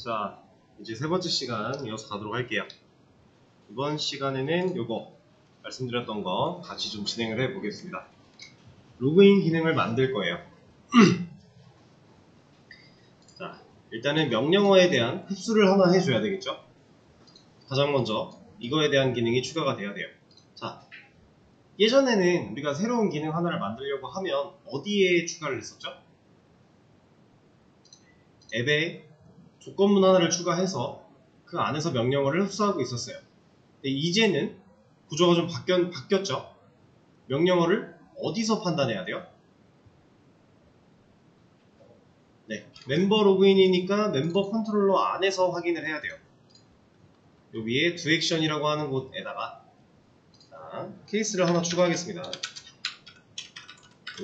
자, 이제 세 번째 시간 이어서 가도록 할게요. 이번 시간에는 요거 말씀드렸던 거 같이 좀 진행을 해 보겠습니다. 로그인 기능을 만들 거예요. 자, 일단은 명령어에 대한 흡수를 하나 해줘야 되겠죠? 가장 먼저 이거에 대한 기능이 추가가 돼야 돼요. 자, 예전에는 우리가 새로운 기능 하나를 만들려고 하면 어디에 추가를 했었죠? 앱에 조건문 하나를 추가해서 그 안에서 명령어를 흡수하고 있었어요. 근데 이제는 구조가 좀 바뀌었죠? 명령어를 어디서 판단해야 돼요? 네, 멤버 로그인이니까 멤버 컨트롤러 안에서 확인을 해야 돼요. 요 위에 두 액션이라고 하는 곳에다가 자, 케이스를 하나 추가하겠습니다.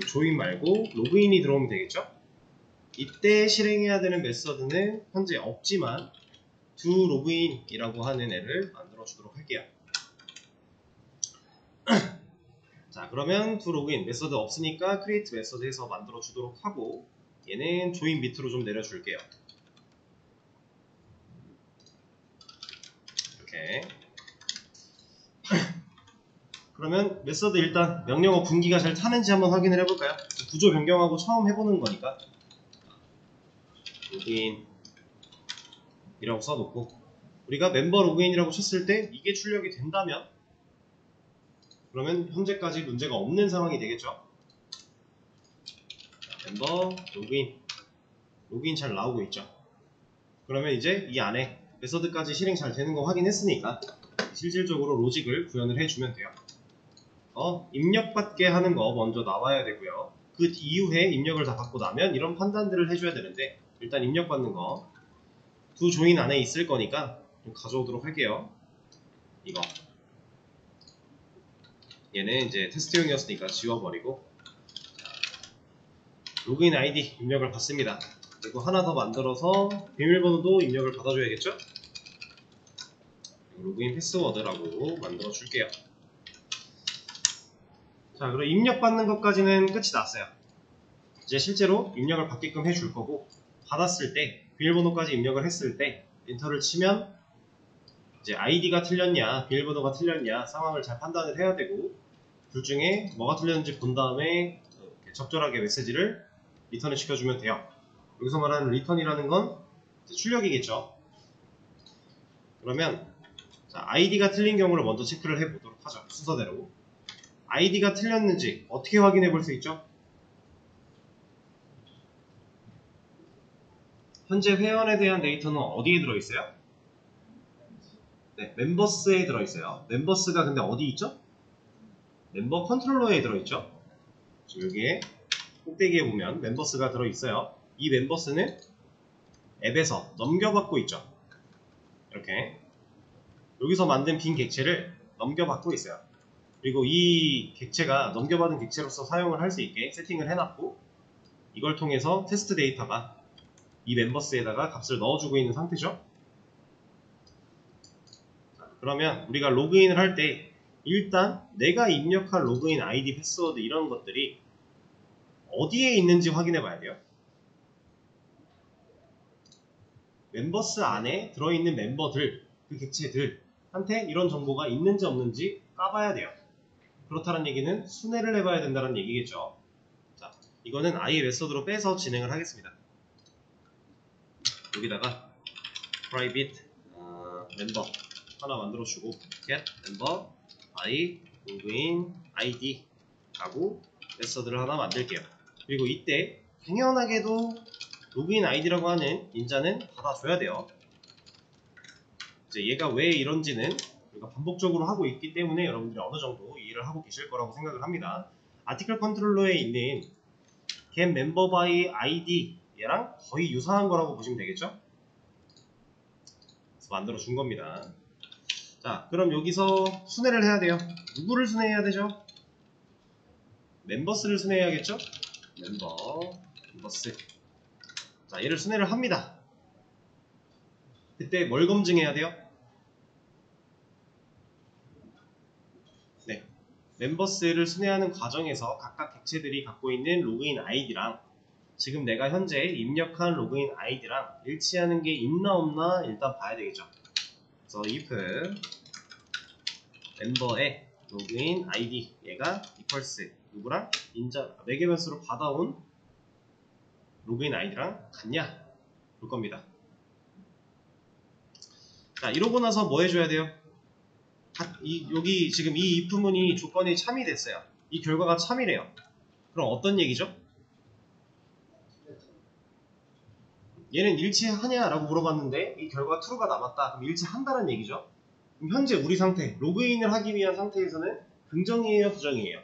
조인 말고 로그인이 들어오면 되겠죠? 이때 실행해야 되는 메서드는 현재 없지만 do 로그인이라고 하는 애를 만들어 주도록 할게요. 자, 그러면 do 로그인 메서드 없으니까 create 메서드에서 만들어 주도록 하고 얘는 조인 밑으로 좀 내려줄게요. 이렇게. 그러면 메서드 일단 명령어 분기가 잘 타는지 한번 확인을 해볼까요? 구조 변경하고 처음 해보는 거니까 로그인 이라고 써놓고 우리가 멤버 로그인이라고 쳤을 때 이게 출력이 된다면 그러면 현재까지 문제가 없는 상황이 되겠죠. 멤버 로그인 잘 나오고 있죠. 그러면 이제 이 안에 메서드까지 실행 잘 되는 거 확인했으니까 실질적으로 로직을 구현을 해주면 돼요. 입력받게 하는 거 먼저 나와야 되고요. 그 이후에 입력을 다 받고 나면 이런 판단들을 해줘야 되는데 일단 입력받는 거 두 조인 안에 있을 거니까 좀 가져오도록 할게요. 이거 얘는 이제 테스트용이었으니까 지워버리고 로그인 아이디 입력을 받습니다. 그리고 하나 더 만들어서 비밀번호도 입력을 받아줘야겠죠? 로그인 패스워드라고 만들어 줄게요. 자, 그럼 입력받는 것까지는 끝이 났어요. 이제 실제로 입력을 받게끔 해줄 거고 받았을 때 비밀번호까지 입력을 했을 때 엔터를 치면 이제 아이디가 틀렸냐 비밀번호가 틀렸냐 상황을 잘 판단을 해야 되고 둘 중에 뭐가 틀렸는지 본 다음에 적절하게 메시지를 리턴을 시켜주면 돼요. 여기서 말하는 리턴이라는 건 출력이겠죠. 그러면 자, 아이디가 틀린 경우를 먼저 체크를 해보도록 하죠. 순서대로 아이디가 틀렸는지 어떻게 확인해 볼 수 있죠? 현재 회원에 대한 데이터는 어디에 들어있어요? 네, 멤버스에 들어있어요. 멤버스가 근데 어디 있죠? 멤버 컨트롤러에 들어있죠. 여기에 꼭대기에 보면 멤버스가 들어있어요. 이 멤버스는 앱에서 넘겨받고 있죠. 이렇게 여기서 만든 빈 객체를 넘겨받고 있어요. 그리고 이 객체가 넘겨받은 객체로서 사용을 할 수 있게 세팅을 해놨고 이걸 통해서 테스트 데이터가 이 멤버스에다가 값을 넣어주고 있는 상태죠. 자, 그러면 우리가 로그인을 할 때 일단 내가 입력한 로그인 아이디, 패스워드 이런 것들이 어디에 있는지 확인해 봐야 돼요. 멤버스 안에 들어있는 멤버들, 그 객체들한테 이런 정보가 있는지 없는지 까봐야 돼요. 그렇다는 얘기는 순회를 해봐야 된다는 얘기겠죠. 자, 이거는 아예 메서드로 빼서 진행을 하겠습니다. 여기다가 private member 하나 만들어주고 get member i login id 하고 메서드를 하나 만들게요. 그리고 이때 당연하게도 로그인 아이디라고 하는 인자는 받아줘야 돼요. 이제 얘가 왜 이런지는 우리가 반복적으로 하고 있기 때문에 여러분들이 어느 정도 이해를 하고 계실 거라고 생각을 합니다. 아티클 컨트롤러에 있는 get member by id 얘랑 거의 유사한 거라고 보시면 되겠죠? 그래서 만들어 준 겁니다. 자, 그럼 여기서 순회를 해야 돼요. 누구를 순회해야 되죠? 멤버스를 순회해야겠죠? 멤버스. 자, 얘를 순회를 합니다. 그때 뭘 검증해야 돼요? 네, 멤버스를 순회하는 과정에서 각각 객체들이 갖고 있는 로그인 아이디랑 지금 내가 현재 입력한 로그인 아이디랑 일치하는 게 있나 없나 일단 봐야 되겠죠. 그래서 if 멤버의 로그인 아이디 얘가 equals 누구랑 매개변수로 받아온 로그인 아이디랑 같냐 볼 겁니다. 자, 이러고 나서 뭐 해줘야 돼요? 여기 지금 이 if문이 조건이 참이 됐어요. 이 결과가 참이래요. 그럼 어떤 얘기죠? 얘는 일치하냐라고 물어봤는데 이 결과가 true가 남았다. 그럼 일치한다는 얘기죠. 그럼 현재 우리 상태, 로그인을 하기 위한 상태에서는 긍정이에요, 부정이에요?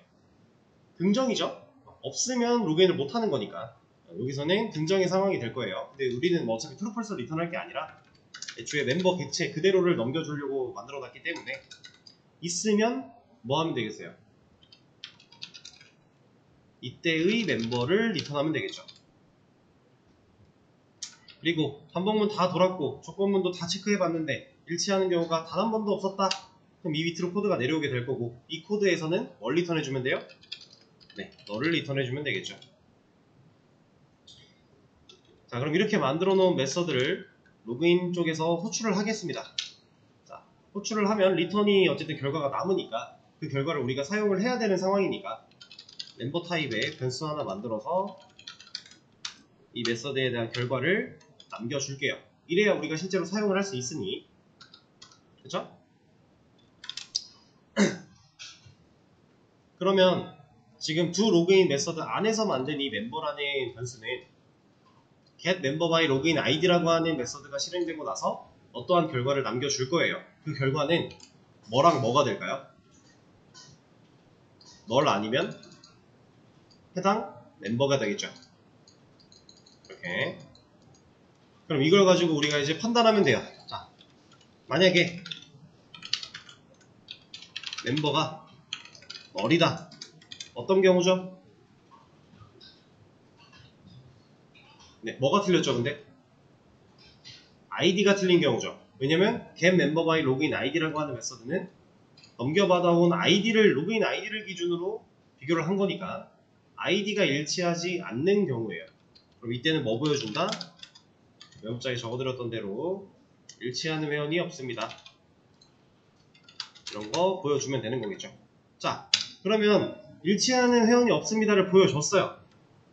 긍정이죠. 없으면 로그인을 못하는 거니까 여기서는 긍정의 상황이 될 거예요. 근데 우리는 뭐 어차피 true, false 리턴할 게 아니라 애초에 멤버 객체 그대로를 넘겨주려고 만들어놨기 때문에 있으면 뭐 하면 되겠어요? 이때의 멤버를 리턴하면 되겠죠. 그리고 반복문 다 돌았고 조건문도 다 체크해봤는데 일치하는 경우가 단 한 번도 없었다. 그럼 이 밑으로 코드가 내려오게 될 거고 이 코드에서는 뭘 리턴해주면 돼요? 네, 너를 리턴해주면 되겠죠. 자, 그럼 이렇게 만들어 놓은 메서드를 로그인 쪽에서 호출을 하겠습니다. 자, 호출을 하면 리턴이 어쨌든 결과가 남으니까 그 결과를 우리가 사용을 해야 되는 상황이니까 멤버 타입에 변수 하나 만들어서 이 메서드에 대한 결과를 남겨줄게요. 이래야 우리가 실제로 사용을 할 수 있으니, 그쵸? 그러면 지금 두 로그인 메서드 안에서 만든 이 멤버라는 변수는 get member by login id라고 하는 메서드가 실행되고 나서 어떠한 결과를 남겨줄 거예요. 그 결과는 뭐랑 뭐가 될까요? 널 아니면 해당 멤버가 되겠죠. 이렇게. 그럼 이걸 가지고 우리가 이제 판단하면 돼요. 자, 만약에 멤버가 널이다. 어떤 경우죠? 네, 뭐가 틀렸죠, 근데? 아이디가 틀린 경우죠. 왜냐면 get member by login id라고 하는 메서드는 넘겨받아온 아이디를, 로그인 아이디를 기준으로 비교를 한 거니까 아이디가 일치하지 않는 경우예요. 그럼 이때는 뭐 보여준다? 메모장에 적어드렸던 대로 일치하는 회원이 없습니다. 이런 거 보여주면 되는 거겠죠. 자, 그러면 일치하는 회원이 없습니다를 보여줬어요.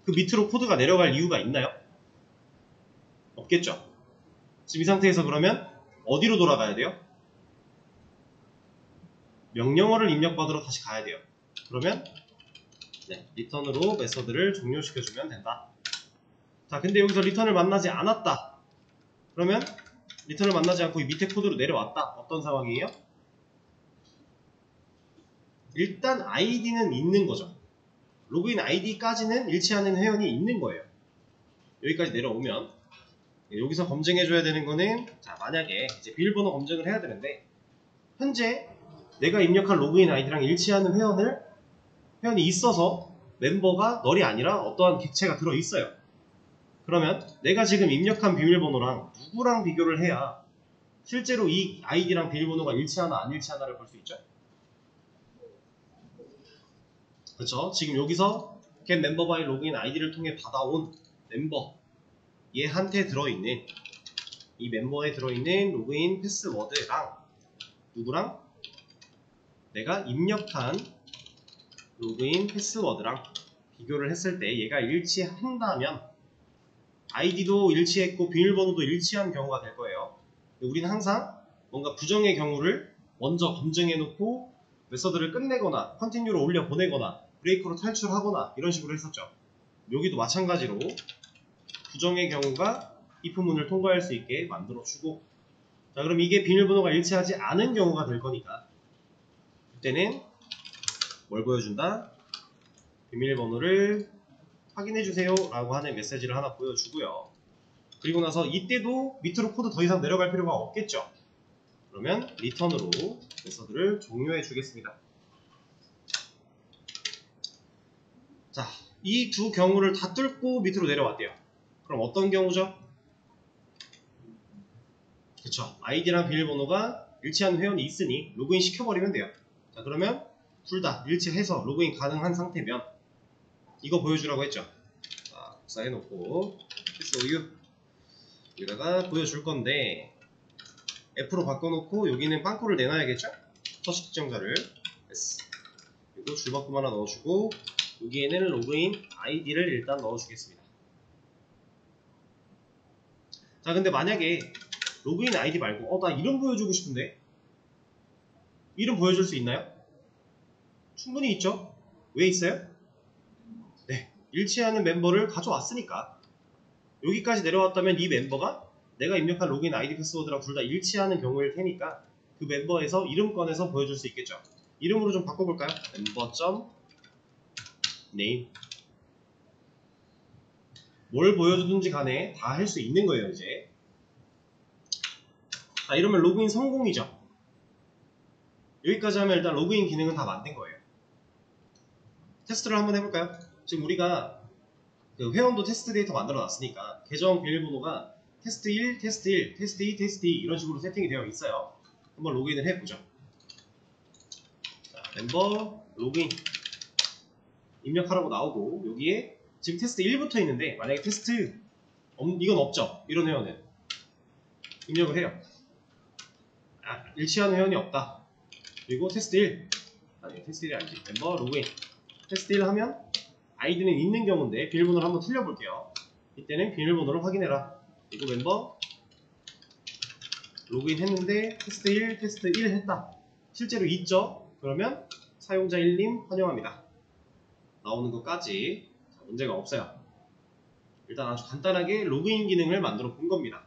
그 밑으로 코드가 내려갈 이유가 있나요? 없겠죠. 지금 이 상태에서 그러면 어디로 돌아가야 돼요? 명령어를 입력받으러 다시 가야 돼요. 그러면 네, 리턴으로 메서드를 종료시켜주면 된다. 자, 근데 여기서 리턴을 만나지 않았다. 그러면 리턴을 만나지 않고 이 밑에 코드로 내려왔다. 어떤 상황이에요? 일단 아이디는 있는 거죠. 로그인 아이디까지는 일치하는 회원이 있는 거예요. 여기까지 내려오면 여기서 검증해줘야 되는 거는, 자, 만약에 이제 비밀번호 검증을 해야 되는데 현재 내가 입력한 로그인 아이디랑 일치하는 회원이 있어서 멤버가 널이 아니라 어떠한 객체가 들어있어요. 그러면 내가 지금 입력한 비밀번호랑 누구랑 비교를 해야 실제로 이 아이디랑 비밀번호가 일치하나 안 일치하나를 볼 수 있죠. 그렇죠? 지금 여기서 get member by login 아이디를 통해 받아온 멤버 얘한테 들어있는, 이 멤버에 들어있는 로그인 패스워드랑 누구랑 내가 입력한 로그인 패스워드랑 비교를 했을 때 얘가 일치한다면 아이디도 일치했고 비밀번호도 일치한 경우가 될 거예요. 우리는 항상 뭔가 부정의 경우를 먼저 검증해 놓고 메서드를 끝내거나 컨티뉴로 올려 보내거나 브레이크로 탈출하거나 이런 식으로 했었죠. 여기도 마찬가지로 부정의 경우가 if문을 통과할 수 있게 만들어주고, 자, 그럼 이게 비밀번호가 일치하지 않은 경우가 될 거니까 그때는 뭘 보여준다? 비밀번호를 확인해주세요 라고 하는 메시지를 하나 보여주고요. 그리고 나서 이때도 밑으로 코드 더 이상 내려갈 필요가 없겠죠. 그러면 리턴으로 메서드를 종료해 주겠습니다. 자, 이 두 경우를 다 뚫고 밑으로 내려왔대요. 그럼 어떤 경우죠? 그쵸, 아이디랑 비밀번호가 일치하는 회원이 있으니 로그인 시켜버리면 돼요. 자, 그러면 둘 다 일치해서 로그인 가능한 상태면 이거 보여주라고 했죠. 자, 복사해놓고 SOU 여기다가 보여줄 건데 F로 바꿔놓고 여기는 빵꾸를 내놔야겠죠? 서식 특정자를 S 그리고 줄바꿈 하나 넣어주고 여기에는 로그인 아이디를 일단 넣어주겠습니다. 자 근데 만약에 로그인 아이디 말고 나 이름 보여주고 싶은데 이름 보여줄 수 있나요? 충분히 있죠? 왜 있어요? 네, 일치하는 멤버를 가져왔으니까 여기까지 내려왔다면 이 멤버가 내가 입력한 로그인 아이디 패스워드랑 둘 다 일치하는 경우일 테니까 그 멤버에서 이름 꺼내서 보여줄 수 있겠죠. 이름으로 좀 바꿔볼까요? member.name 뭘 보여주든지 간에 다 할 수 있는 거예요 이제. 자 이러면 로그인 성공이죠. 여기까지 하면 일단 로그인 기능은 다 만든 거예요. 테스트를 한번 해볼까요? 지금 우리가 그 회원도 테스트 데이터 만들어 놨으니까 계정 비밀번호가 테스트 1, 테스트 1, 테스트 2, 테스트 2 이런 식으로 세팅이 되어 있어요. 한번 로그인을 해보죠. 자, 멤버 로그인 입력하라고 나오고 여기에 지금 테스트 1부터 있는데 만약에 테스트 이건 없죠. 이런 회원은 입력을 해요. 일치하는 회원이 없다. 그리고 테스트 1 아니 테스트 1이 아니지. 멤버 로그인 테스트 1 하면 아이디는 있는 경우인데 비밀번호를 한번 틀려볼게요. 이때는 비밀번호를 확인해라. 그리고 멤버 로그인 했는데 테스트 1, 테스트 1 했다. 실제로 있죠? 그러면 사용자 1님 환영합니다. 나오는 것까지 문제가 없어요. 일단 아주 간단하게 로그인 기능을 만들어 본 겁니다.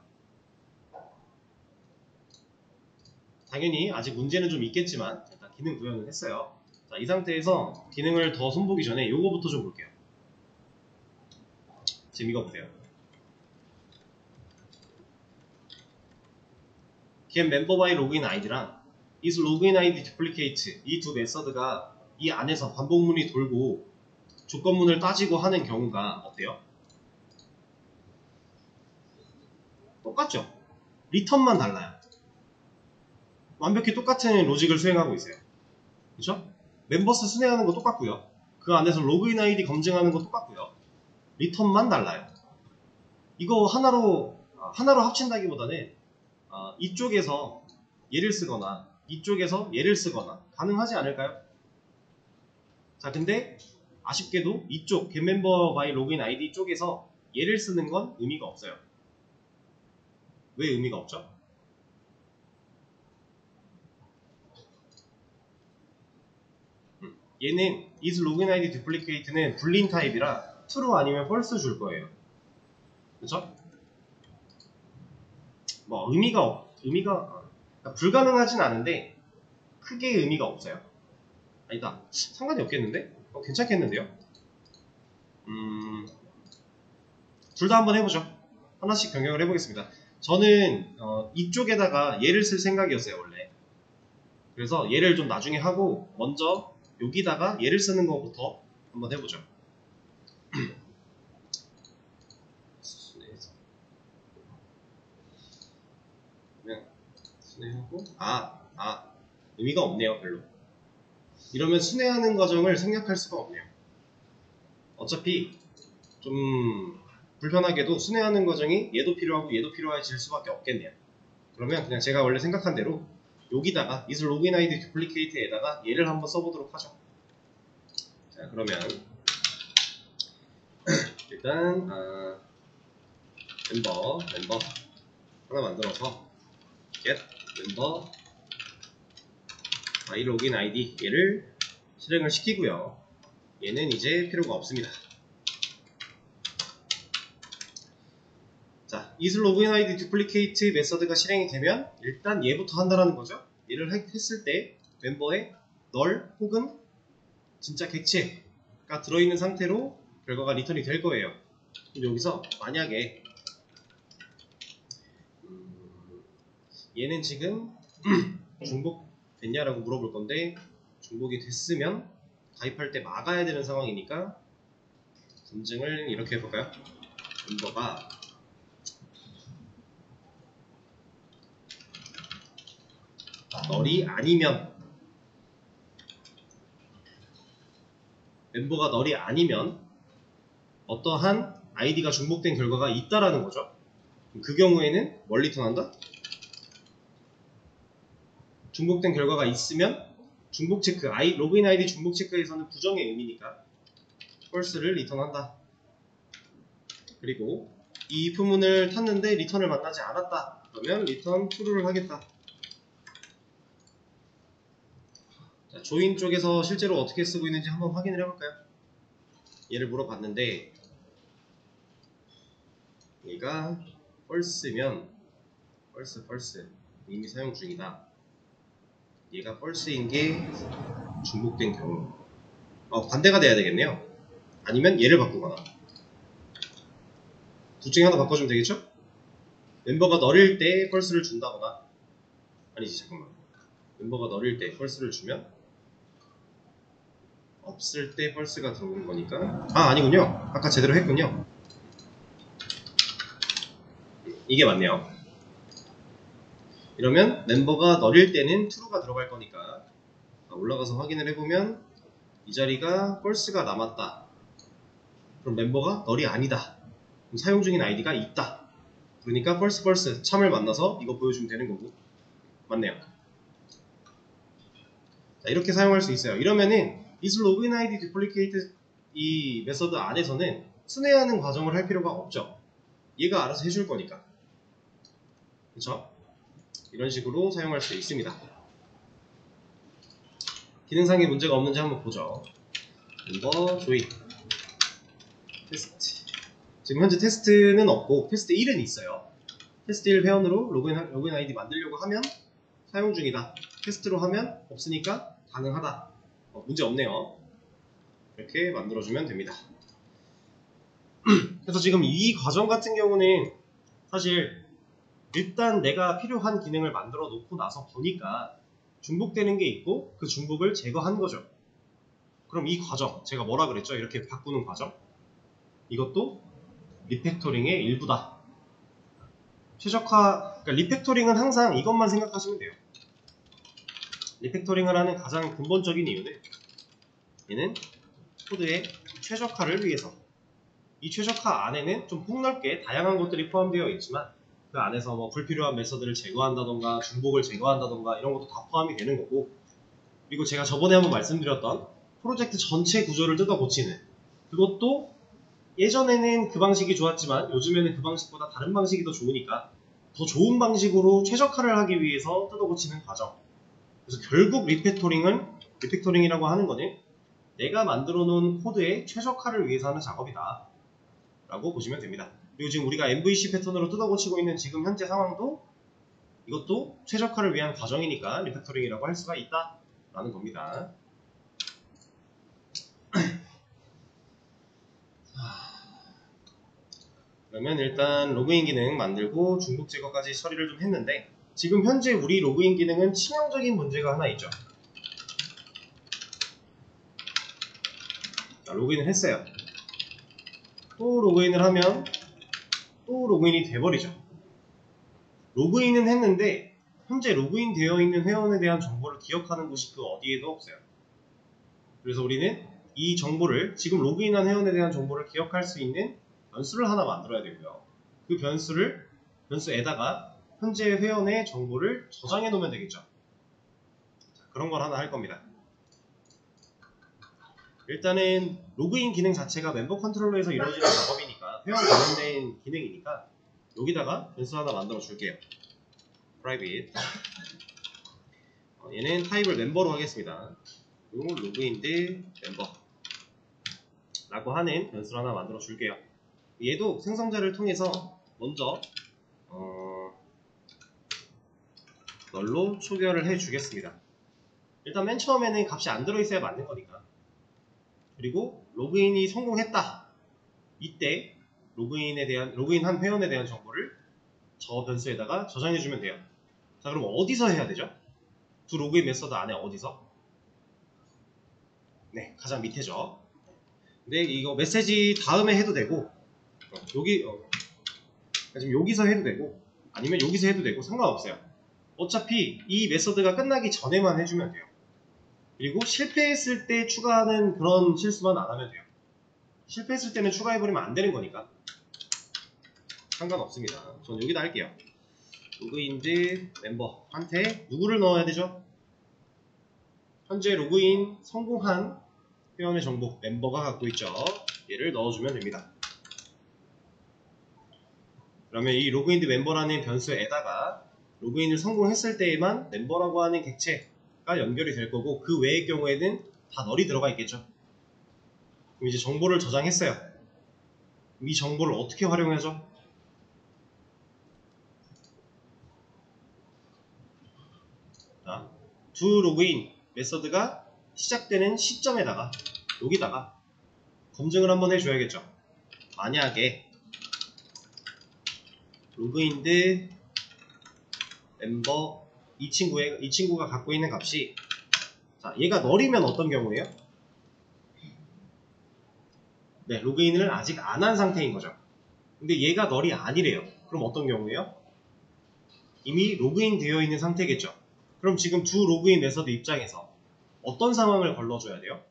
당연히 아직 문제는 좀 있겠지만 일단 기능 구현을 했어요. 자, 이 상태에서 기능을 더 손보기 전에 요거부터 좀 볼게요. 지금 이거 보세요. get member by login id랑 is login id duplicate 이 두 메서드가 이 안에서 반복문이 돌고 조건문을 따지고 하는 경우가 어때요? 똑같죠? 리턴만 달라요. 완벽히 똑같은 로직을 수행하고 있어요. 그렇죠? 멤버스 순회하는 거 똑같고요. 그 안에서 로그인 아이디 검증하는 거 똑같고요. 리턴만 달라요. 이거 하나로 합친다기보다는 이쪽에서 얘를 쓰거나 이쪽에서 얘를 쓰거나 가능하지 않을까요? 자 근데 아쉽게도 이쪽 getMember by login id 쪽에서 얘를 쓰는 건 의미가 없어요. 왜 의미가 없죠? 얘는 is login id duplicate는 불린 타입이라 true 아니면 false 줄 거예요. 그쵸? 뭐 그러니까 불가능하진 않은데 크게 의미가 없어요. 아니다. 상관이 없겠는데? 괜찮겠는데요? 둘 다 한번 해보죠. 하나씩 변경을 해보겠습니다. 저는 이쪽에다가 얘를 쓸 생각이었어요 원래. 그래서 얘를 좀 나중에 하고 먼저 여기다가 얘를 쓰는 것부터 한번 해보죠. 그냥 순회하고 의미가 없네요 별로. 이러면 순회하는 과정을 생략할 수가 없네요. 어차피 좀 불편하게도 순회하는 과정이 얘도 필요하고 얘도 필요해질 수밖에 없겠네요. 그러면 그냥 제가 원래 생각한 대로 여기다가 is login id duplicate에다가 얘를 한번 써보도록 하죠. 자 그러면 일단 멤버 하나 만들어서 get member by login id 얘를 실행을 시키고요. 얘는 이제 필요가 없습니다. 자, is login id duplicate 메서드가 실행이 되면 일단 얘부터 한다는 거죠. 얘를 했을 때 멤버에 null 혹은 진짜 객체가 들어있는 상태로 결과가 리턴이 될 거예요. 그럼 여기서 만약에 얘는 지금 중복됐냐라고 물어볼 건데 중복이 됐으면 가입할 때 막아야 되는 상황이니까 검증을 이렇게 해볼까요? 멤버가 널이 아니면 멤버가 널이 아니면 어떠한 id가 중복된 결과가 있다라는 거죠. 그 경우에는 뭘 리턴한다? 중복된 결과가 있으면 중복 체크, 로그인 아이디 중복 체크에서는 부정의 의미니까 false를 리턴한다. 그리고 이 if문을 탔는데 리턴을 만나지 않았다. 그러면 리턴 true를 하겠다. 자, 조인 쪽에서 실제로 어떻게 쓰고 있는지 한번 확인을 해볼까요? 얘를 물어봤는데 얘가 false면 false 이미 사용 중이다. 얘가 false인 게 중복된 경우 반대가 돼야 되겠네요. 아니면 얘를 바꾸거나 둘 중에 하나 바꿔주면 되겠죠? 멤버가 널일 때 false를 준다거나 아니지 잠깐만 멤버가 널일 때 false를 주면 없을 때 false가 들어오는 거니까 아니군요. 아까 제대로 했군요. 이게 맞네요. 이러면 멤버가 널일 때는 true가 들어갈 거니까 올라가서 확인을 해보면 이 자리가 false가 남았다. 그럼 멤버가 널이 아니다. 그럼 사용 중인 아이디가 있다. 그러니까 false 참을 만나서 이거 보여주면 되는 거고 맞네요. 자, 이렇게 사용할 수 있어요. 이러면은 is login id duplicate 이 메서드 안에서는 순회하는 과정을 할 필요가 없죠. 얘가 알아서 해줄 거니까. 그쵸? 이런 식으로 사용할 수 있습니다. 기능상의 문제가 없는지 한번 보죠. 멤버 조인 테스트. 지금 현재 테스트는 없고 테스트 1은 있어요. 테스트 1 회원으로 로그인 아이디 만들려고 하면 사용 중이다. 테스트로 하면 없으니까 가능하다. 문제 없네요. 이렇게 만들어주면 됩니다. 그래서 지금 이 과정 같은 경우는 사실 일단 내가 필요한 기능을 만들어 놓고 나서 보니까 중복되는 게 있고 그 중복을 제거한 거죠. 그럼 이 과정, 제가 뭐라 그랬죠? 이렇게 바꾸는 과정. 이것도 리팩토링의 일부다. 그러니까 리팩토링은 항상 이것만 생각하시면 돼요. 리팩토링을 하는 가장 근본적인 이유는 얘는 코드의 최적화를 위해서. 이 최적화 안에는 좀 폭넓게 다양한 것들이 포함되어 있지만 그 안에서 뭐 불필요한 메서드를 제거한다던가 중복을 제거한다던가 이런 것도 다 포함이 되는 거고, 그리고 제가 저번에 한번 말씀드렸던 프로젝트 전체 구조를 뜯어 고치는 그것도 예전에는 그 방식이 좋았지만 요즘에는 그 방식보다 다른 방식이 더 좋으니까 더 좋은 방식으로 최적화를 하기 위해서 뜯어 고치는 과정. 그래서 결국 리팩토링이라고 하는 거는 내가 만들어 놓은 코드의 최적화를 위해서 하는 작업이다 라고 보시면 됩니다. 그리고 지금 우리가 MVC 패턴으로 뜯어 고치고 있는 지금 현재 상황도 이것도 최적화를 위한 과정이니까 리팩토링이라고 할 수가 있다 라는 겁니다. 그러면 일단 로그인 기능 만들고 중복 제거까지 처리를 좀 했는데, 지금 현재 우리 로그인 기능은 치명적인 문제가 하나 있죠. 자, 로그인을 했어요. 또 로그인을 하면 또 로그인이 돼버리죠. 로그인은 했는데 현재 로그인 되어 있는 회원에 대한 정보를 기억하는 곳이 그 어디에도 없어요. 그래서 우리는 이 정보를, 지금 로그인한 회원에 대한 정보를 기억할 수 있는 변수를 하나 만들어야 되고요. 그 변수에다가 현재 회원의 정보를 저장해 놓으면 되겠죠. 자, 그런 걸 하나 할 겁니다. 일단은 로그인 기능 자체가 멤버 컨트롤러에서 이루어지는 작업이니까, 회원 관련된 기능이니까 여기다가 변수 하나 만들어 줄게요. private. 얘는 타입을 멤버로 하겠습니다. 그리고 로그인드 멤버 라고 하는 변수를 하나 만들어 줄게요. 얘도 생성자를 통해서 먼저 널로 초기화를 해 주겠습니다. 일단 맨 처음에는 값이 안 들어있어야 맞는 거니까. 그리고 로그인이 성공했다. 이때 로그인한 회원에 대한 정보를 저 변수에다가 저장해 주면 돼요. 자, 그럼 어디서 해야 되죠? 두 로그인 메서드 안에 어디서? 네, 가장 밑에죠. 근데 이거 메시지 다음에 해도 되고, 지금 여기서 해도 되고, 아니면 여기서 해도 되고 상관없어요. 어차피 이 메서드가 끝나기 전에만 해주면 돼요. 그리고 실패했을 때 추가하는 그런 실수만 안 하면 돼요. 실패했을 때는 추가해버리면 안 되는 거니까. 상관없습니다. 전 여기다 할게요. 로그인드 멤버한테 누구를 넣어야 되죠? 현재 로그인 성공한 회원의 정보 멤버가 갖고 있죠. 얘를 넣어주면 됩니다. 그러면 이 로그인드 멤버라는 변수에다가 로그인을 성공했을 때에만 멤버라고 하는 객체가 연결이 될 거고, 그 외의 경우에는 다 널이 들어가 있겠죠. 그럼 이제 정보를 저장했어요. 이 정보를 어떻게 활용하죠? 자, 두 로그인 메서드가 시작되는 시점에다가 여기다가 검증을 한번 해줘야겠죠. 만약에 로그인드 멤버 이 친구가 갖고 있는 값이, 자, 얘가 널이면 어떤 경우예요? 네, 로그인을 아직 안 한 상태인 거죠. 근데 얘가 널이 아니래요. 그럼 어떤 경우예요? 이미 로그인 되어 있는 상태겠죠. 그럼 지금 두 로그인 메서드 입장에서 어떤 상황을 걸러줘야 돼요?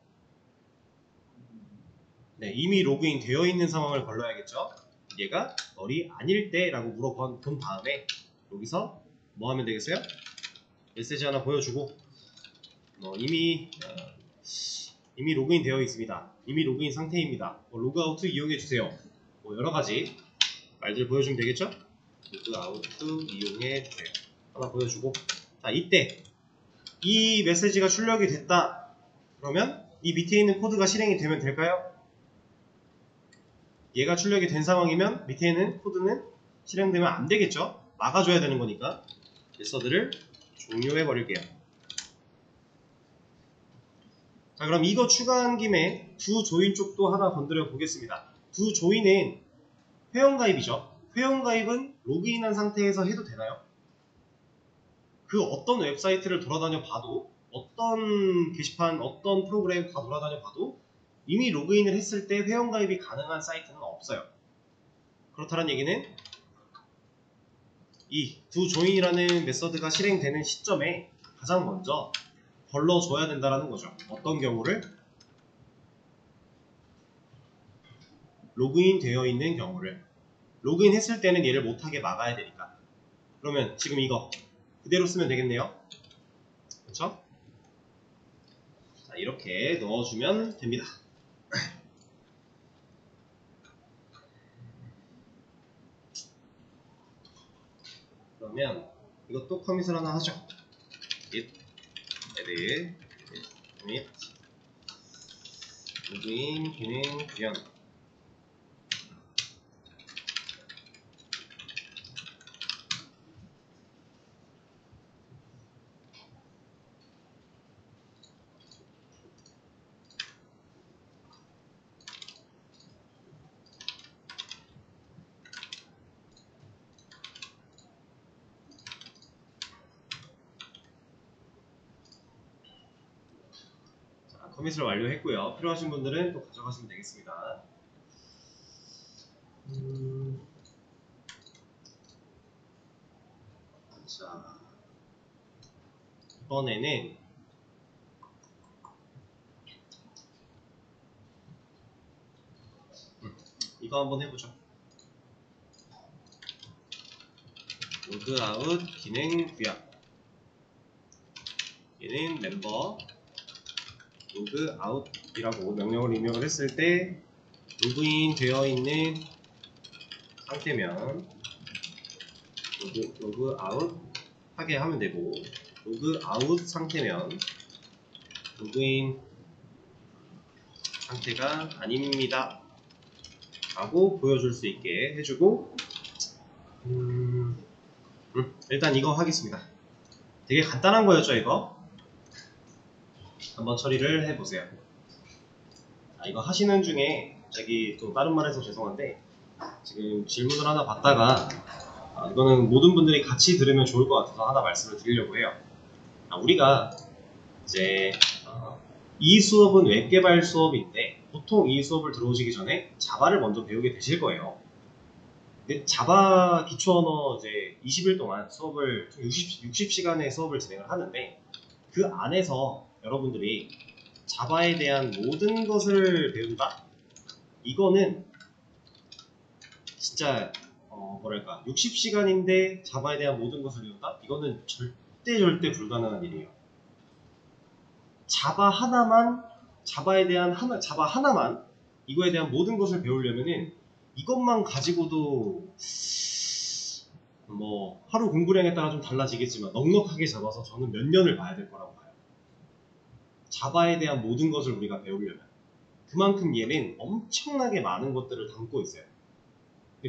네, 이미 로그인 되어 있는 상황을 걸러야겠죠. 얘가 널이 아닐 때 라고 물어본 다음에 여기서 뭐 하면 되겠어요? 메시지 하나 보여주고, 이미 로그인 되어 있습니다. 이미 로그인 상태입니다. 로그아웃 이용해주세요. 여러가지 말들 보여주면 되겠죠? 로그아웃 이용해주세요. 하나 보여주고, 자, 이때 이 메시지가 출력이 됐다. 그러면 이 밑에 있는 코드가 실행이 되면 될까요? 얘가 출력이 된 상황이면 밑에 있는 코드는 실행되면 안 되겠죠? 막아줘야 되는 거니까 메서드를 종료해 버릴게요. 자, 그럼 이거 추가한 김에 두 조인 쪽도 하나 건드려 보겠습니다. 두 조인은 회원가입이죠. 회원가입은 로그인한 상태에서 해도 되나요? 그 어떤 웹사이트를 돌아다녀 봐도, 어떤 게시판, 어떤 프로그램 다 돌아다녀 봐도 이미 로그인을 했을 때 회원가입이 가능한 사이트는 없어요. 그렇다는 얘기는 이 두 조인이라는 메서드가 실행되는 시점에 가장 먼저 걸러줘야 된다는 거죠. 어떤 경우를? 로그인 되어 있는 경우를. 로그인 했을 때는 얘를 못하게 막아야 되니까. 그러면 지금 이거 그대로 쓰면 되겠네요. 그렇죠? 자, 이렇게 넣어주면 됩니다. 그러면 이것도 커밋을 하나 하죠. git add commit 로그인 기능 구현. 커밋을 완료했고요. 필요하신 분들은 또 가져가시면 되겠습니다. 자, 이번에는 이거 한번 해보죠. 로그아웃 기능 구현. 얘는 멤버 로그아웃이라고 명령을 입력을 했을 때 로그인 되어 있는 상태면 로그아웃 하게 하면 되고, 로그아웃 상태면 로그인 상태가 아닙니다 라고 보여줄 수 있게 해주고, 일단 이거 하겠습니다. 되게 간단한 거였죠. 이거 한번 처리를 해보세요. 이거 하시는 중에 갑자기 또 다른 말 해서 죄송한데, 지금 질문을 하나 받다가 이거는 모든 분들이 같이 들으면 좋을 것 같아서 하나 말씀을 드리려고 해요. 우리가 이제 이 수업은 웹개발 수업인데, 보통 이 수업을 들어오시기 전에 자바를 먼저 배우게 되실 거예요. 근데 자바 기초 언어 이제 20일 동안 수업을 60시간의 수업을 진행을 하는데, 그 안에서 여러분들이 자바에 대한 모든 것을 배운다? 이거는 진짜 뭐랄까 60시간인데 자바에 대한 모든 것을 배운다? 이거는 절대 불가능한 일이에요. 자바 하나만 자바 하나만 이거에 대한 모든 것을 배우려면은 이것만 가지고도 뭐 하루 공부량에 따라 좀 달라지겠지만 넉넉하게 잡아서 저는 몇 년을 봐야 될 거라고 봐요. 자바에 대한 모든 것을 우리가 배우려면 그만큼 얘는 엄청나게 많은 것들을 담고 있어요.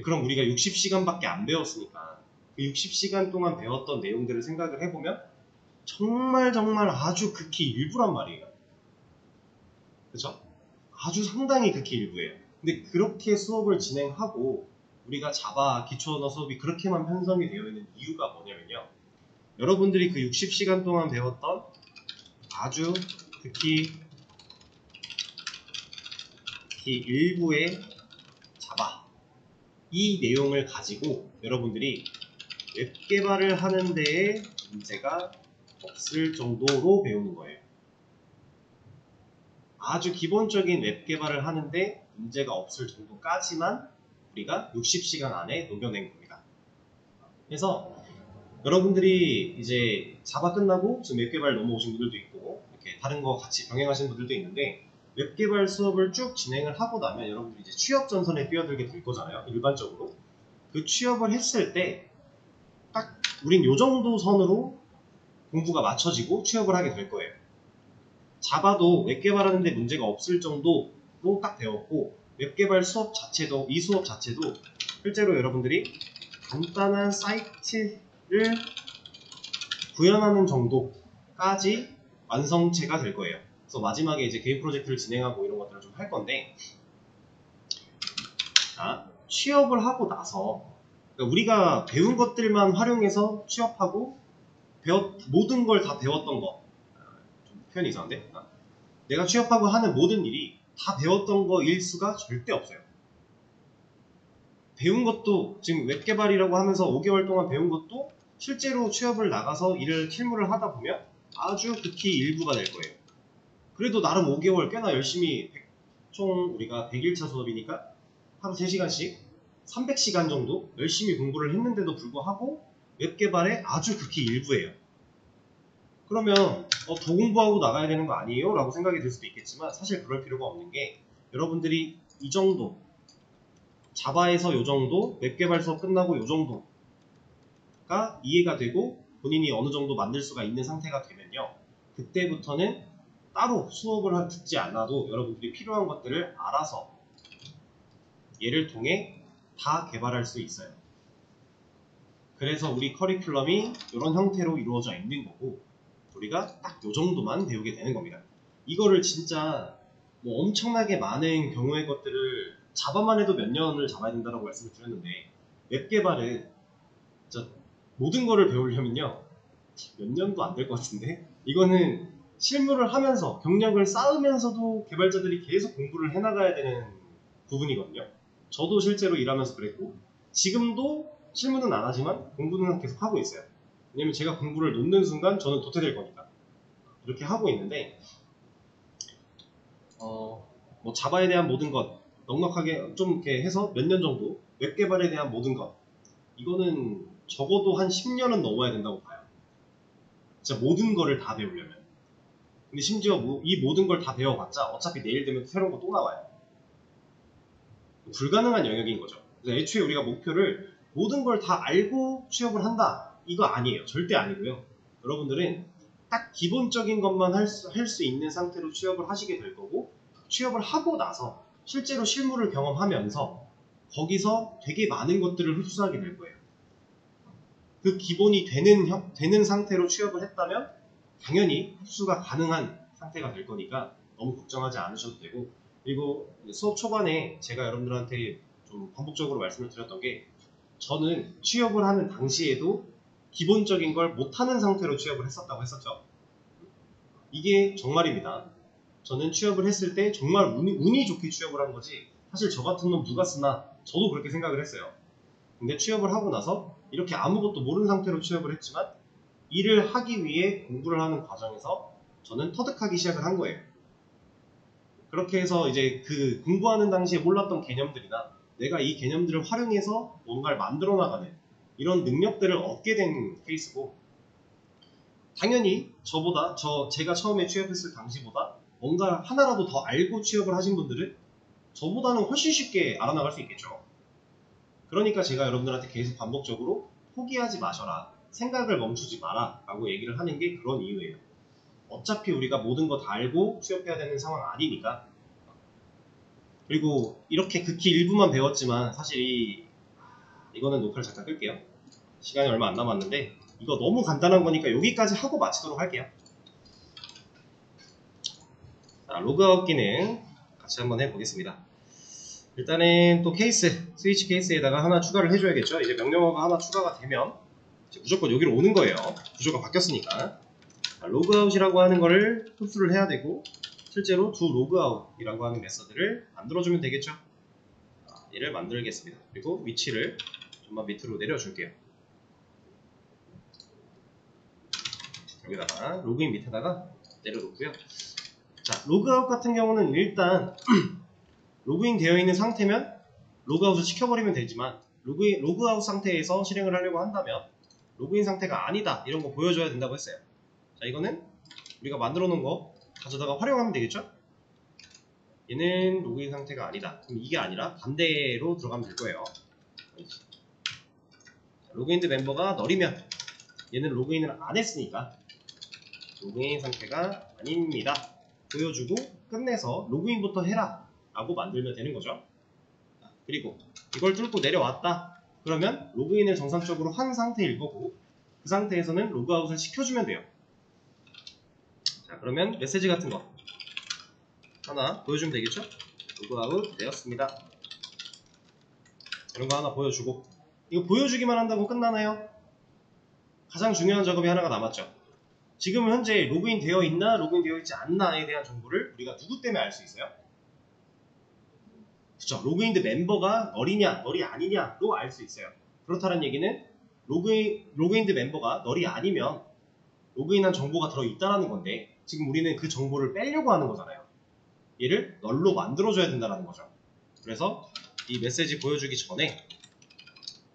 그럼 우리가 60시간밖에 안 배웠으니까 그 60시간 동안 배웠던 내용들을 생각을 해보면 정말 아주 극히 일부란 말이에요. 그쵸? 아주 상당히 극히 일부예요. 근데 그렇게 수업을 진행하고 우리가 자바 기초 언어 수업이 그렇게만 편성이 되어 있는 이유가 뭐냐면요. 여러분들이 그 60시간 동안 배웠던 아주 극히 일부의 자바 이 내용을 가지고 여러분들이 웹 개발을 하는 데에 문제가 없을 정도로 배우는 거예요. 아주 기본적인 웹 개발을 하는데 문제가 없을 정도까지만 우리가 60시간 안에 녹여낸 겁니다. 그래서 여러분들이 이제 자바 끝나고 지금 웹 개발 넘어오신 분들도 있고 이렇게 다른 거 같이 병행하시는 분들도 있는데 웹 개발 수업을 쭉 진행을 하고 나면 여러분들이 이제 취업 전선에 뛰어들게 될 거잖아요. 일반적으로. 그 취업을 했을 때 딱 우린 요 정도 선으로 공부가 맞춰지고 취업을 하게 될 거예요. 자바도 웹 개발하는데 문제가 없을 정도로 딱 배웠고 웹 개발 수업 자체도 이 수업 자체도 실제로 여러분들이 간단한 사이트를 구현하는 정도까지 완성체가 될 거예요. 그래서 마지막에 이제 개인 프로젝트를 진행하고 이런 것들을 좀 할 건데 자, 취업을 하고 나서 그러니까 우리가 배운 것들만 활용해서 취업하고 모든 걸 다 배웠던 거 좀 표현이 이상한데? 내가 취업하고 하는 모든 일이 다 배웠던 거일 수가 절대 없어요. 배운 것도 지금 웹 개발이라고 하면서 5개월 동안 배운 것도 실제로 취업을 나가서 실무를 하다 보면 아주 극히 일부가 될 거예요. 그래도 나름 5개월 꽤나 열심히 총 우리가 100일차 수업이니까 하루 3시간씩 300시간 정도 열심히 공부를 했는데도 불구하고 웹 개발의 아주 극히 일부예요. 그러면 더 공부하고 나가야 되는 거 아니에요? 라고 생각이 들 수도 있겠지만 사실 그럴 필요가 없는 게 여러분들이 이 정도 자바에서 요 정도 웹 개발 수업 끝나고 요 정도가 이해가 되고 본인이 어느 정도 만들 수가 있는 상태가 되면요. 그때부터는 따로 수업을 듣지 않아도 여러분들이 필요한 것들을 알아서 얘를 통해 다 개발할 수 있어요. 그래서 우리 커리큘럼이 이런 형태로 이루어져 있는 거고 우리가 딱 요 정도만 배우게 되는 겁니다. 이거를 진짜 뭐 엄청나게 많은 경우의 것들을 자바만 해도 몇 년을 잡아야 된다고 말씀을 드렸는데 웹 개발은 진짜 모든 거를 배우려면요 몇 년도 안 될 것 같은데 이거는 실무를 하면서 경력을 쌓으면서도 개발자들이 계속 공부를 해나가야 되는 부분이거든요. 저도 실제로 일하면서 그랬고 지금도 실무는 안 하지만 공부는 계속 하고 있어요. 왜냐면 제가 공부를 놓는 순간 저는 도태될 거니까 이렇게 하고 있는데 뭐 자바에 대한 모든 것 넉넉하게 좀 이렇게 해서 몇 년 정도 웹 개발에 대한 모든 것 이거는 적어도 한 10년은 넘어야 된다고 봐요. 진짜 모든 거를 다 배우려면. 근데 심지어 이 모든 걸 다 배워봤자 어차피 내일 되면 새로운 거 또 나와요. 불가능한 영역인 거죠. 그래서 애초에 우리가 목표를 모든 걸 다 알고 취업을 한다 이거 아니에요. 절대 아니고요. 여러분들은 딱 기본적인 것만 할 수 있는 상태로 취업을 하시게 될 거고 취업을 하고 나서 실제로 실무를 경험하면서 거기서 되게 많은 것들을 흡수하게 될 거예요. 그 기본이 되는 상태로 취업을 했다면 당연히 흡수가 가능한 상태가 될 거니까 너무 걱정하지 않으셔도 되고 그리고 수업 초반에 제가 여러분들한테 좀 반복적으로 말씀을 드렸던 게 저는 취업을 하는 당시에도 기본적인 걸 못하는 상태로 취업을 했었다고 했었죠. 이게 정말입니다. 저는 취업을 했을 때 정말 운이 좋게 취업을 한 거지 사실 저 같은 놈 누가 쓰나 저도 그렇게 생각을 했어요. 근데 취업을 하고 나서 이렇게 아무것도 모르는 상태로 취업을 했지만 일을 하기 위해 공부를 하는 과정에서 저는 터득하기 시작을 한 거예요. 그렇게 해서 이제 그 공부하는 당시에 몰랐던 개념들이나 내가 이 개념들을 활용해서 뭔가를 만들어 나가는 이런 능력들을 얻게 된 케이스고, 당연히 제가 처음에 취업했을 당시보다 뭔가 하나라도 더 알고 취업을 하신 분들은 저보다는 훨씬 쉽게 알아나갈 수 있겠죠. 그러니까 제가 여러분들한테 계속 반복적으로 포기하지 마셔라, 생각을 멈추지 마라 라고 얘기를 하는 게 그런 이유예요. 어차피 우리가 모든 거 다 알고 취업해야 되는 상황 아니니까. 그리고 이렇게 극히 일부만 배웠지만 사실 이거는 녹화를 잠깐 끌게요. 시간이 얼마 안 남았는데 이거 너무 간단한 거니까 여기까지 하고 마치도록 할게요. 자, 로그아웃 기능 같이 한번 해보겠습니다. 일단은 또 스위치 케이스에다가 하나 추가를 해줘야겠죠. 이제 명령어가 하나 추가가 되면 이제 무조건 여기로 오는 거예요. 구조가 바뀌었으니까. 자, 로그아웃이라고 하는 거를 흡수를 해야 되고, 실제로 두 로그아웃이라고 하는 메서드를 만들어주면 되겠죠. 자, 얘를 만들겠습니다. 그리고 위치를 좀만 밑으로 내려줄게요. 여기다가 로그인 밑에다가 내려놓고요. 자, 로그아웃 같은 경우는 일단 로그인 되어 있는 상태면 로그아웃을 시켜버리면 되지만, 로그아웃 상태에서 실행을 하려고 한다면 로그인 상태가 아니다 이런 거 보여줘야 된다고 했어요. 자, 이거는 우리가 만들어 놓은 거 가져다가 활용하면 되겠죠. 얘는 로그인 상태가 아니다. 그럼 이게 아니라 반대로 들어가면 될 거예요. 로그인드 멤버가 널이면 얘는 로그인을 안 했으니까 로그인 상태가 아닙니다 보여주고 끝내서 로그인부터 해라 라고 만들면 되는 거죠. 그리고 이걸 뚫고 내려왔다 그러면 로그인을 정상적으로 한 상태일 거고, 그 상태에서는 로그아웃을 시켜주면 돼요. 자, 그러면 메시지 같은 거 하나 보여주면 되겠죠. 로그아웃 되었습니다 이런 거 하나 보여주고, 이거 보여주기만 한다고 끝나나요? 가장 중요한 작업이 하나가 남았죠. 지금 현재 로그인 되어 있나 로그인 되어 있지 않나에 대한 정보를 우리가 누구 때문에 알 수 있어요? 그쵸, 로그인드 멤버가 널이냐 널이 아니냐로 알 수 있어요. 그렇다는 얘기는 로그인드 멤버가 널이 아니면 로그인한 정보가 들어있다는 건데, 지금 우리는 그 정보를 빼려고 하는 거잖아요. 얘를 널로 만들어줘야 된다는 거죠. 그래서 이 메시지 보여주기 전에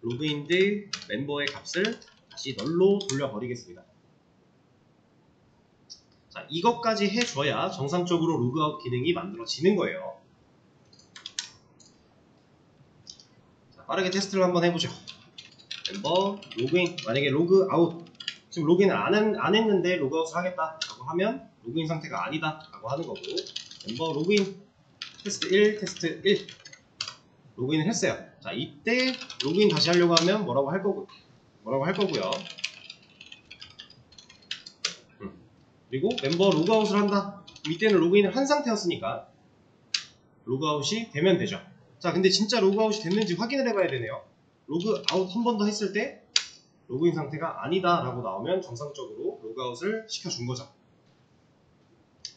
로그인드 멤버의 값을 다시 널로 돌려버리겠습니다. 자, 이것까지 해줘야 정상적으로 로그아웃 기능이 만들어지는 거예요. 자, 빠르게 테스트를 한번 해보죠. 멤버 로그인, 만약에 로그아웃, 지금 로그인을 안 했는데 로그아웃을 하겠다 라고 하면 로그인 상태가 아니다 라고 하는 거고, 멤버 로그인 테스트 1 테스트 1 로그인을 했어요. 자, 이때 로그인 다시 하려고 하면 뭐라고 할 거고요. 그리고 멤버 로그아웃을 한다. 이때는 로그인을 한 상태였으니까 로그아웃이 되면 되죠. 자, 근데 진짜 로그아웃이 됐는지 확인을 해봐야 되네요. 로그아웃 한 번 더 했을 때 로그인 상태가 아니다 라고 나오면 정상적으로 로그아웃을 시켜준 거죠.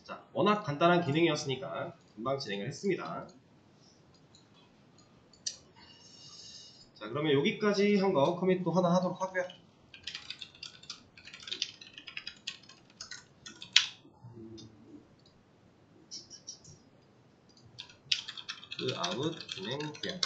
자, 워낙 간단한 기능이었으니까 금방 진행을 했습니다. 자, 그러면 여기까지 한 거 커밋 또 하나 하도록 하고요. 아웃 진행 구현.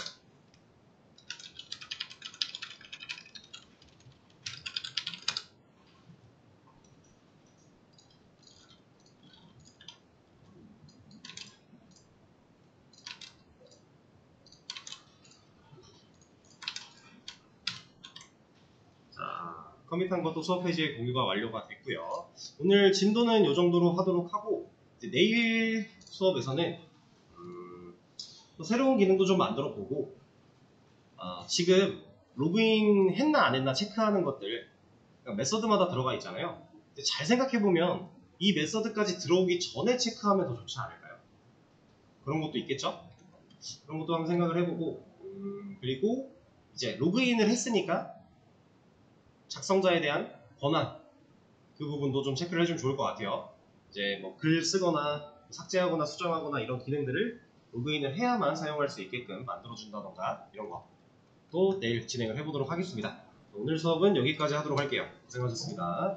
자, 커밋한 것도 수업 페이지에 공유가 완료가 됐고요. 오늘 진도는 이 정도로 하도록 하고, 이제 내일 수업에서는 또 새로운 기능도 좀 만들어 보고, 지금 로그인 했나 안 했나 체크하는 것들, 그러니까 메서드마다 들어가 있잖아요. 근데 잘 생각해 보면 이 메서드까지 들어오기 전에 체크하면 더 좋지 않을까요? 그런 것도 있겠죠? 그런 것도 한번 생각을 해보고, 그리고 이제 로그인을 했으니까 작성자에 대한 권한, 그 부분도 좀 체크를 해주면 좋을 것 같아요. 이제 뭐 글 쓰거나 삭제하거나 수정하거나 이런 기능들을 로그인을 해야만 사용할 수 있게끔 만들어준다던가 이런 거 또 내일 진행을 해보도록 하겠습니다. 오늘 수업은 여기까지 하도록 할게요. 고생하셨습니다.